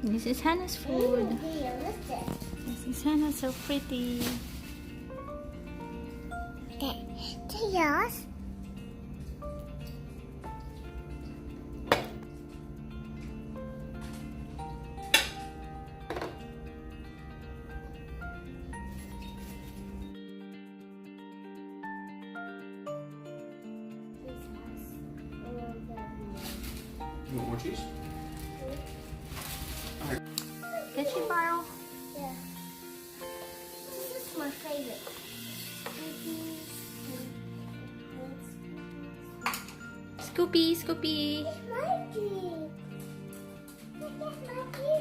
This is Hannah's food. This is Hannah, so pretty. Yes. You want more cheese? Did she borrow? Yeah. This is my favorite. Scoopy, Scoopy. Mikey. Look at Mikey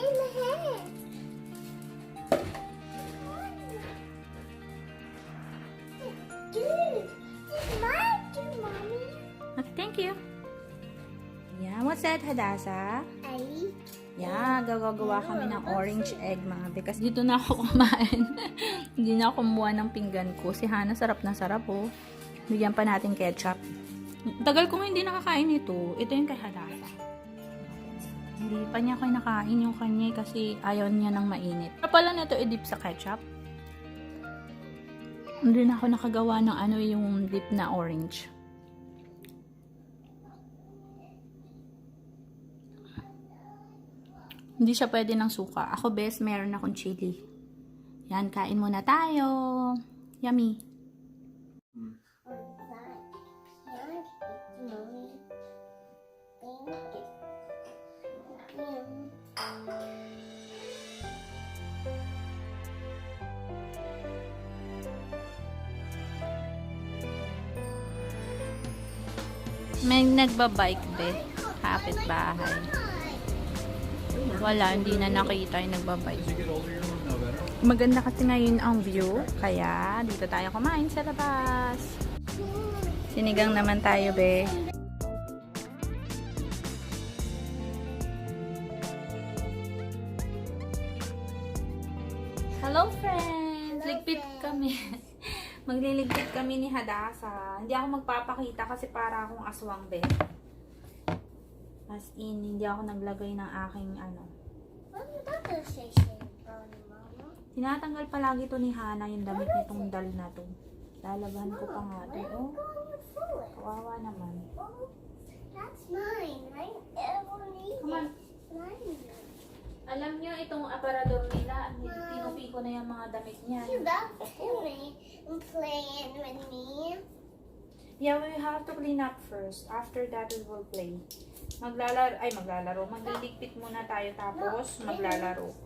in the hand. Dude, it's Mikey, Mommy. Okay, thank you. Yeah, what's that, Hadassah? Ay. Yeah, gagawa kami ng orange egg, mga be. Kasi dito na ako kumain. Hindi na ako kumuha ng pinggan ko. Si Hannah, sarap na sarap, oh. Bigyan pa natin ketchup. Tagal kong hindi nakakain ito. Ito yung kay Hadassah. Hindi pa niya nakain yung kanya kasi ayaw niya ng mainit. Pala na ito i-dip sa ketchup. Hindi na ako nakagawa ng yung dip na orange. Hindi siya pwede ng suka. Ako, best, meron akong chili. Yan, kain muna tayo. Yummy. May nagbabike, be. Kapit bahay. Wala, hindi na nakita yung nagbabike. Maganda kasi ngayon ang view, kaya dito tayo kumain sa labas. Sinigang naman tayo, be. Hello, friends! Ligpit kami. Magliligpit kami ni Hadassah. Hindi ako magpapakita kasi para akong aswang, be. As in, hindi ako naglagay ng aking Tinatanggal palagi to ni Hannah yung damit nitong dal na to. Lalaban ko pa nga to. Oh, kawawa naman. That's mine, right? Come on. Alam niyo itong aparador nila, tinupi ko na yung mga damit niya. You love playing with me. Yeah, we have to clean up first. After that, we will play. Maglalaro. Magliligpit muna tayo tapos maglalaro.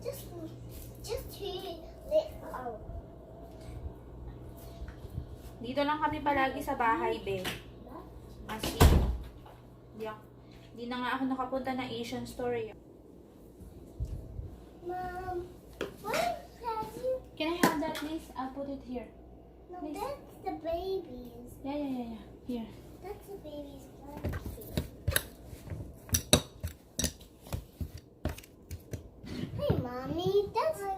Just treat it out. Dito lang kami palagi sa bahay, be. As in, di na nga ako nakapunta na Asian store. Mom, what have you? Can I have that, please? I'll put it here. No, Please. that's the baby's. Yeah. Here. That's the baby's blanket. Hey, Mommy, that's I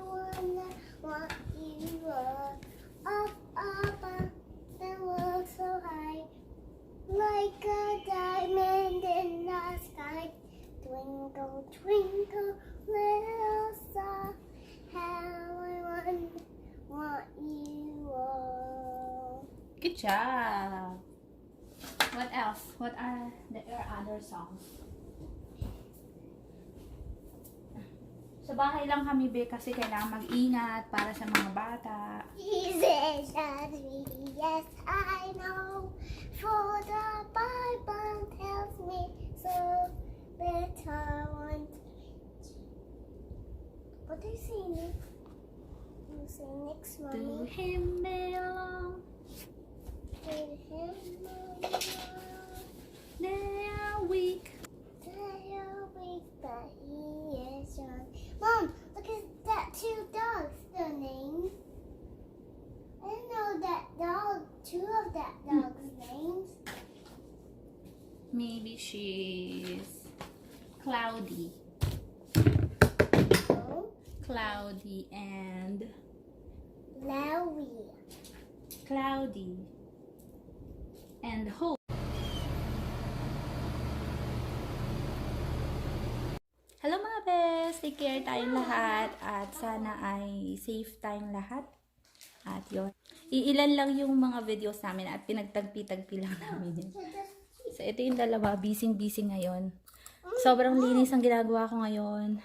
want you up the world so high, like a diamond in the sky. Twinkle, twinkle, little star, how I want you all. Good job. What else? What are your other songs? Sa bahay lang kami, be, kasi kailangan mag-ingat para sa mga bata. Jesus loves me, yes I know, for the Bible tells me so. Better one. What do you say next? You say next, To Mommy. him belong. To him, They are weak. they are weak, but he is strong. Mom, look at that two dogs. Their names. I didn't know that dog. Two of that dog's names. Maybe she's Cloudy. Oh, Cloudy and Lowy. Cloudy and Hope. Hello mga best! take care tayong lahat at sana ay safe tayong lahat. At yun. Iilan lang yung mga videos namin at pinagtagpi-tagpi lang namin yun. So, ito yung dalawa. Busy ngayon. Sobrang linis ang ginagawa ko ngayon.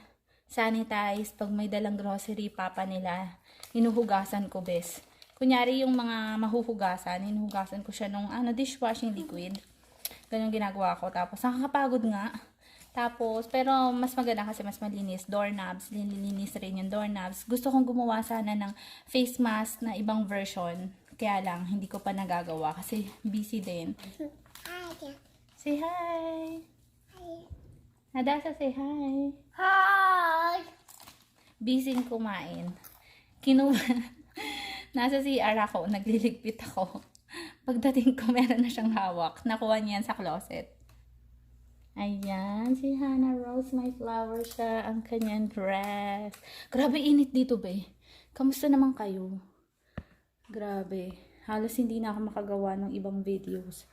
Sanitize. Pag may dalang grocery, papa nila, hinuhugasan ko, bes. Kunyari yung mga mahuhugasan, hinuhugasan ko siya nung dishwashing liquid. Ganyan ginagawa ko. Tapos, nakakapagod nga. Tapos, pero mas maganda kasi mas malinis. Doorknobs, lilinis rin yung doorknobs. Gusto kong gumawa sana ng face mask na ibang version. Kaya lang, hindi ko pa nagagawa kasi busy din. Say hi! Hadasa, say hi! Hi! Busy kumain. Nasa CR ako, nagliligpit ako. Pagdating ko, meron na siyang hawak. Nakuha niyan sa closet. Ayan, si Hannah Rose, my flower siya, ang kanyang dress. Grabe init dito, be. Kamusta naman kayo? Grabe. Halos hindi na ako makagawa ng ibang videos.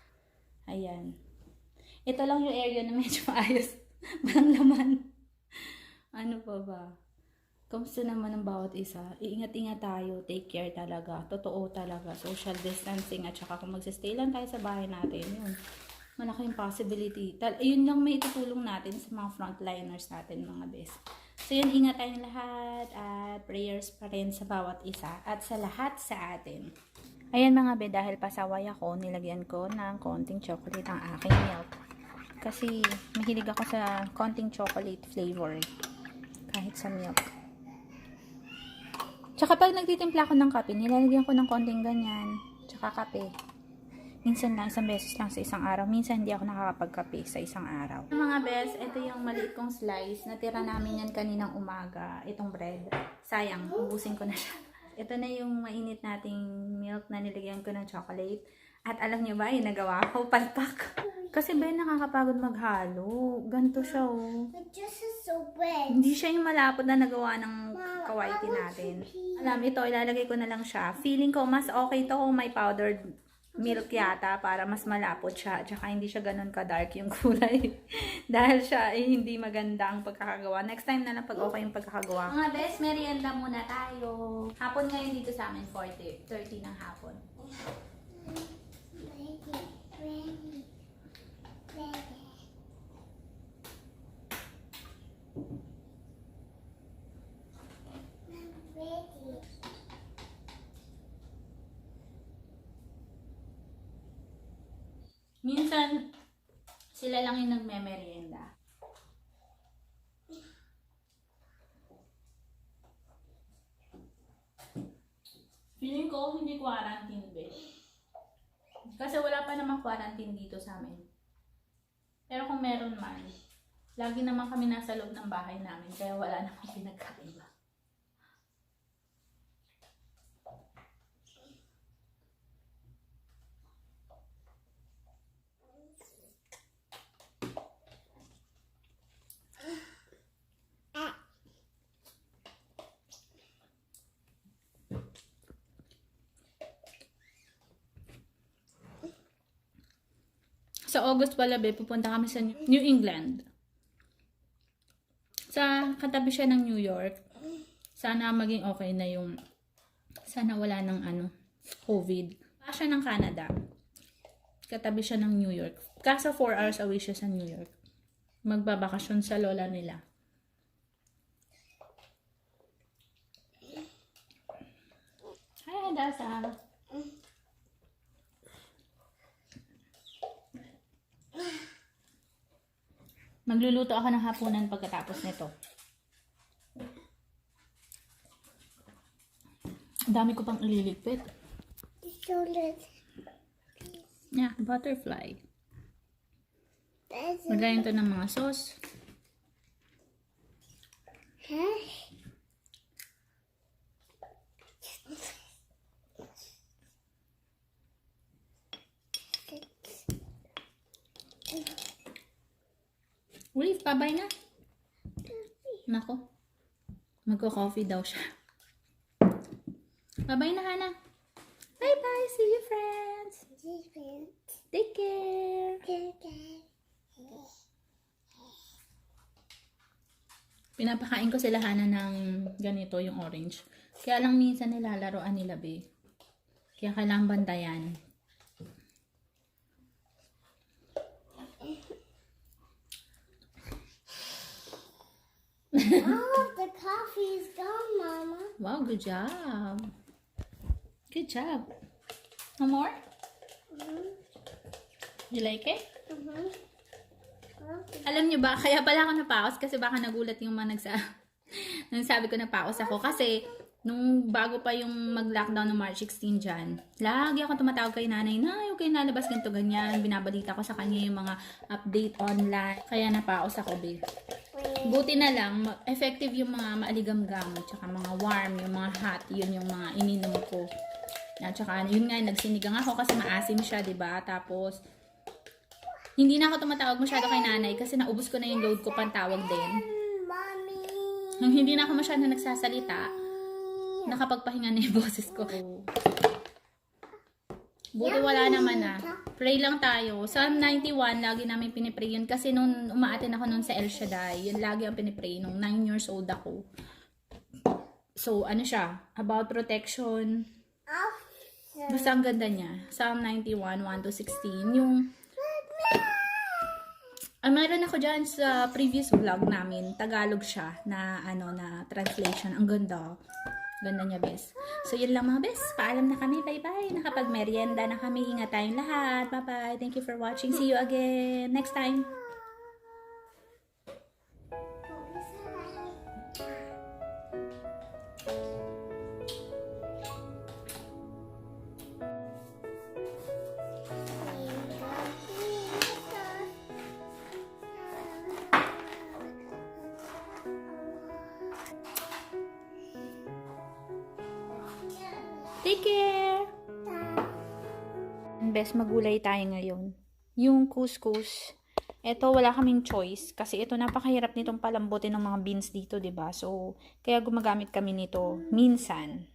Ayan. Ito lang yung area na medyo maayos. Walang laman. Ano pa ba? Kamusta naman ang bawat isa? Iingat-ingat tayo. Take care talaga. Totoo talaga. Social distancing at saka kung magsistay lang tayo sa bahay natin. Yun. Malaking possibility. Yun lang may itutulong natin sa mga frontliners natin, mga best. So yun, ingat tayong lahat at prayers pa rin sa bawat isa at sa lahat sa atin. Ayan mga be, dahil pasaway ako, nilagyan ko ng konting chocolate ang aking milk. Kasi mahilig ako sa konting chocolate flavor kahit sa milk. Tsaka pag nagtitimpla ko ng kape, nilalagyan ko ng konting ganyan. Tsaka kape. Minsan lang, isang beses lang sa isang araw. Minsan hindi ako nakakapagkape sa isang araw. Mga bes, ito yung maliit kong slice. Natira namin yan kaninang umaga. Itong bread. Sayang, ubusin ko na siya. Ito na yung mainit nating milk na nilagyan ko ng chocolate. At alam nyo ba, yung nagawa ko, palpak. Kasi ba nakakapagod maghalo. Ganto siya, oh. But this is so big. Hindi siya yung malapot na nagawa ng kawaiti natin. Alam, ito, ilalagay ko na lang siya. Feeling ko, mas okay to kung may powdered milk yata para mas malapot siya. Tsaka hindi siya ganun ka-dark yung kulay. Dahil siya ay hindi maganda ang pagkakagawa. Next time na lang pag okay yung pagkakagawa. Mga best, merienda muna tayo. Hapon ngayon dito sa amin, 4:30 ng hapon. Minsan, sila lang yung nagme-merienda. Feeling ko hindi quarantine, be. Kasi wala pa namang quarantine dito sa amin. Pero kung meron man, lagi naman kami nasa loob ng bahay namin, kaya wala namang pinagkaiba. Sa August pala, be, pupunta kami sa New England. Sa katabi siya ng New York. Sana maging okay na yung, sana wala ng COVID. Siya ng Canada. Katabi siya ng New York. Kaso 4 hours away siya sa New York. Magbabakasyon sa lola nila. Hi, Dasa. Magluluto ako ng hapunan pagkatapos nito. Ang dami ko pang ililigpit. Yeah, butterfly. Lagayin to ng mga sauce. Uy, pabay na. Nako. Magko-coffee daw siya. Bye-bye na, Hannah. Bye-bye. See you, friends. Take care. Pinapakain ko sila Hana ng ganito, yung orange. Kaya lang minsan nilalaroan nila, be. Kaya kailangan bantayan. Oh, the coffee is gone, Mama. Wow, good job. Good job. No more? You like it? Alam nyo ba, kaya pala ako napaos kasi baka nagulat yung mga nagsabi ko napaos ako kasi nung bago pa yung mag-lockdown ng March 16 dyan, lagi ako tumatawag kay nanay na okay nalabas ganito ganyan, binabalita ko sa kanya yung mga update online, kaya napaos ako, babe. Buti na lang, effective yung mga maaligamgam, tsaka mga warm, yung mga hot, yun yung mga ininom ko. At tsaka yun nga, nagsinigang ako kasi maasim siya, diba? Tapos, hindi na ako tumatawag masyado kay nanay kasi naubos ko na yung load ko pantawag din. Mommy. Nung hindi na ako masyado nagsasalita, nakapagpahinga na yung boses ko. Buti wala naman na. Pray lang tayo. Psalm 91, lagi namin pinipray yun. Kasi nung umaatin ako nun sa El Shaddai, yun lagi ang pinipray nung 9 years old ako. So, ano siya? About protection. Basta ang ganda niya. Psalm 91, 1-16. Yung mayroon ako dyan sa previous vlog namin. Tagalog siya na na translation. Ang ganda. Ganda niya, bes. So, yun lang mga bes. Paalam na kami. Bye-bye. Nakapag-merienda na kami. Ingat tayong lahat. Bye-bye. Thank you for watching. See you again next time. Take care! Bes, magulay tayo ngayon. Yung couscous, eto wala kaming choice kasi ito napakahirap nitong palambutin ng mga beans dito, 'di ba? So, kaya gumagamit kami nito minsan.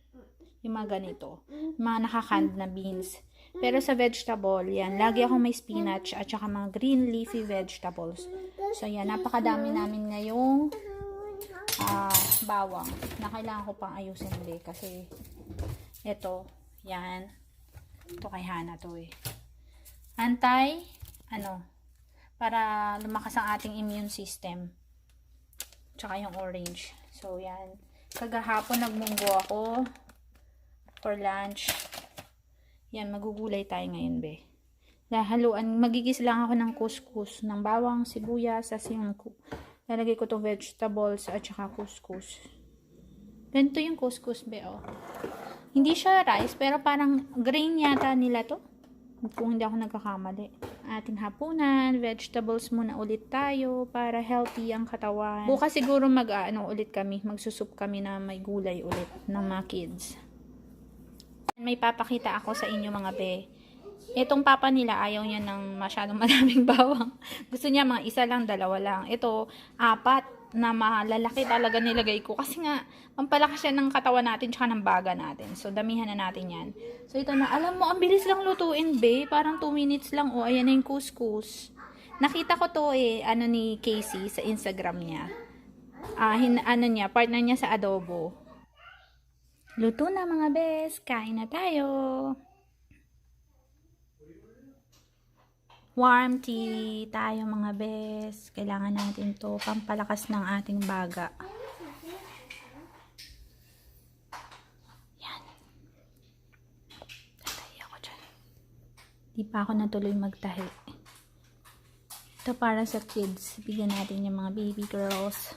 Yung mga ganito, mga nakakanned na beans. Pero sa vegetable, yan, lagi akong may spinach at saka mga green leafy vegetables. So, yan, napakadami namin ngayong bawang na kailangan ko pang ayusin ulit kasi ito, yan. Ito kay Hana to eh. Para lumakas ang ating immune system. Tsaka yung orange. So, yan. Kagahapon nagmunggo ako for lunch. Yan, magugulay tayo ngayon, be. Haluan, magigis lang ako ng couscous, ng bawang, sibuyas, yung lalagay ko to vegetables at saka couscous. Ganito yung couscous, be, oh. Hindi siya rice, pero parang grain yata nila to. Kung hindi ako nagkakamali. Ating hapunan, vegetables muna ulit tayo para healthy ang katawan. Bukas siguro magsusup kami na may gulay ulit ng mga kids. May papakita ako sa inyo mga be. Itong papa nila ayaw niya ng masyadong maraming bawang. Gusto niya mga isa lang, dalawa lang. Ito, 4 na malalaki talaga nilagay ko. Kasi nga, pampalakas siya ng katawan natin tsaka ng baga natin. So, damihan na natin yan. So, ito na. Alam mo, ang bilis lang lutuin, be. Parang 2 minutes lang. O, ayan na yung couscous. Nakita ko to ni Casey sa Instagram niya. Partner niya sa adobo. Luto na mga bes. Kain na tayo. Warm tea tayo mga bes. Kailangan natin to pampalakas ng ating baga. Yan. Tatahi ako dyan. Di pa ako natuloy magtahi. Ito para sa kids. Bigyan natin yung mga baby girls.